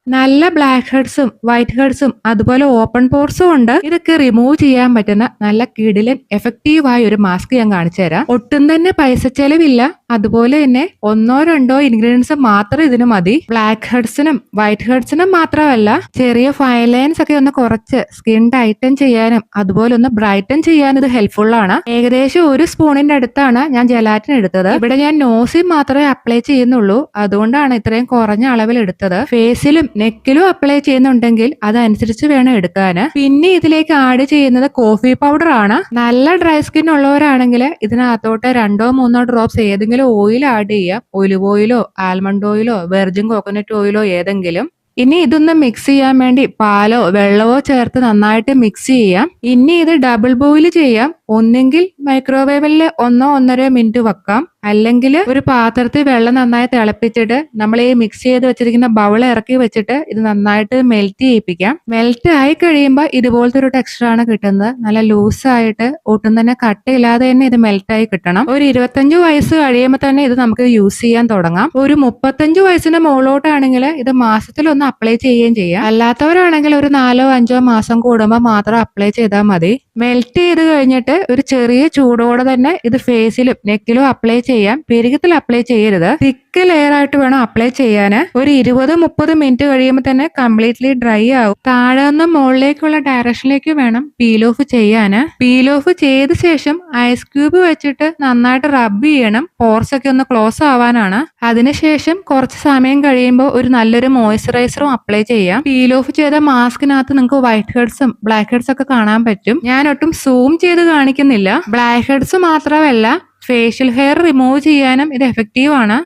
നല്ല black ഹെഡ്സും white ഹെഡ്സും അതുപോലെ open പോർസും ഉണ്ട്. ഇതൊക്കെ റിമൂവ് ചെയ്യാൻ പറ്റുന്ന നല്ല കിടിലൻ എഫക്റ്റീവായ ഒരു മാസ്ക് ഞാൻ കാണിച്ചു തരാം. ഒട്ടും തന്നെ പൈസ ചെലവില്ല. അതുപോലെ തന്നെ ഒന്നോ രണ്ടോ ഇൻഗ്രീഡിയൻസ് മാത്രം ഇതിന് മതി. ബ്ലാക്ക് ഹെഡ്സിനും വൈറ്റ് ഹെഡ്സിനും മാത്രമല്ല, ചെറിയ ഫൈൻ ലൈൻസ് ഒക്കെ ഒന്ന് കുറച്ച് സ്കിൻ ടൈറ്റൻ ചെയ്യാനും അതുപോലെ ഒന്ന് ബ്രൈറ്റൻ ചെയ്യാനും ഇത് ഹെൽപ്ഫുൾ ആണ്. ഏകദേശം ഒരു സ്പൂണിന്റെ അടുത്താണ് ഞാൻ ജെലാറ്റിൻ എടുത്തത്. ഇവിടെ ഞാൻ നോസിൽ മാത്രമേ അപ്ലൈ ചെയ്യുന്നുള്ളൂ, അതുകൊണ്ടാണ് ഇത്രയും കുറഞ്ഞ അളവിൽ എടുത്തത്. ഫേസിലും നെക്കിലും അപ്ലൈ ചെയ്യുന്നുണ്ടെങ്കിൽ അതനുസരിച്ച് വേണം എടുക്കാൻ. പിന്നെ ഇതിലേക്ക് ആഡ് ചെയ്യുന്നത് കോഫി പൗഡർ ആണ്. നല്ല ഡ്രൈ സ്കിൻ ഉള്ളവരാണെങ്കിൽ ഇതിനകത്തോട്ട് 2-3 ഡ്രോപ്സ് ഏതെങ്കിലും ഓയിൽ ആഡ് ചെയ്യാം. ഒലിവ് ഓയിലോ ആൽമണ്ട് ഓയിലോ വെർജിൻ കോക്കനട്ട് ഓയിലോ ഏതെങ്കിലും. ഇനി ഇതൊന്ന് മിക്സ് ചെയ്യാൻ വേണ്ടി പാലോ വെള്ളമോ ചേർത്ത് നന്നായിട്ട് മിക്സ് ചെയ്യാം. ഇനി ഇത് ഡബിൾ ബോയിൽ ചെയ്യാം. ഒന്നെങ്കിൽ മൈക്രോവേവിൽ 1-1.5 മിനിറ്റ് വെക്കാം, അല്ലെങ്കിൽ ഒരു പാത്രത്തിൽ വെള്ളം നന്നായി തിളപ്പിച്ചിട്ട് നമ്മൾ ഈ മിക്സ് ചെയ്ത് വെച്ചിരിക്കുന്ന ബൗൾ ഇറക്കി വെച്ചിട്ട് ഇത് നന്നായിട്ട് മെൽറ്റ് ചെയ്യിപ്പിക്കാം. മെൽറ്റ് ആയി കഴിയുമ്പോൾ ഇതുപോലത്തെ ഒരു ടെക്സ്ചർ ആണ് കിട്ടുന്നത്. നല്ല ലൂസായിട്ട് ഒട്ടും തന്നെ കട്ടയില്ലാതെ തന്നെ ഇത് മെൽറ്റ് ആയി കിട്ടണം. ഒരു 25 വയസ്സ് കഴിയുമ്പോൾ തന്നെ ഇത് നമുക്ക് യൂസ് ചെയ്യാൻ തുടങ്ങാം. ഒരു 35 വയസ്സിന് മുകളിലോട്ടാണെങ്കിൽ ഇത് മാസത്തിലൊന്ന് അപ്ലൈ ചെയ്യുകയും ചെയ്യാം. അല്ലാത്തവരാണെങ്കിൽ ഒരു 4-5 മാസം കൂടുമ്പോൾ മാത്രം അപ്ലൈ ചെയ്താൽ മതി. മെൽറ്റ് ചെയ്ത് കഴിഞ്ഞിട്ട് ഒരു ചെറിയ ചൂടോടെ തന്നെ ഇത് ഫേസിലും നെക്കിലും അപ്ലൈ ചെയ്യാം. പെരുകത്തിൽ അപ്ലൈ ചെയ്യരുത്. തിക്ക് ലെയർ ആയിട്ട് വേണം അപ്ലൈ ചെയ്യാൻ. ഒരു 20-30 മിനിറ്റ് കഴിയുമ്പോൾ തന്നെ കംപ്ലീറ്റ്ലി ഡ്രൈ ആവും. താഴെ നിന്ന് മുകളിലേക്കുള്ള ഡയറക്ഷനിലേക്ക് വേണം പീൽ ഓഫ് ചെയ്യാൻ. പീൽ ഓഫ് ചെയ്ത ശേഷം ഐസ് ക്യൂബ് വെച്ചിട്ട് നന്നായിട്ട് റബ്ബ് ചെയ്യണം. പോർസ് ഒക്കെ ഒന്ന് ക്ലോസ് ആവാനാണ്. അതിനുശേഷം കുറച്ച് സമയം കഴിയുമ്പോൾ ഒരു നല്ലൊരു മോയ്സ്ചറൈസറും അപ്ലൈ ചെയ്യാം. പീൽ ഓഫ് ചെയ്ത മാസ്കിനകത്ത് നിങ്ങൾക്ക് വൈറ്റ് ഹെഡ്സും ബ്ലാക്ക് ഹെഡ്സ് ഒക്കെ കാണാൻ പറ്റും. ഞാൻ ഒട്ടും സൂം ചെയ്ത് കാണിക്കുന്നില്ല. ബ്ലാക്ക് ഹെഡ്സ് മാത്രമല്ല, ഫേഷ്യൽ ഹെയർ റിമൂവ് ചെയ്യാനും ഇത് എഫക്റ്റീവ് ആണ്.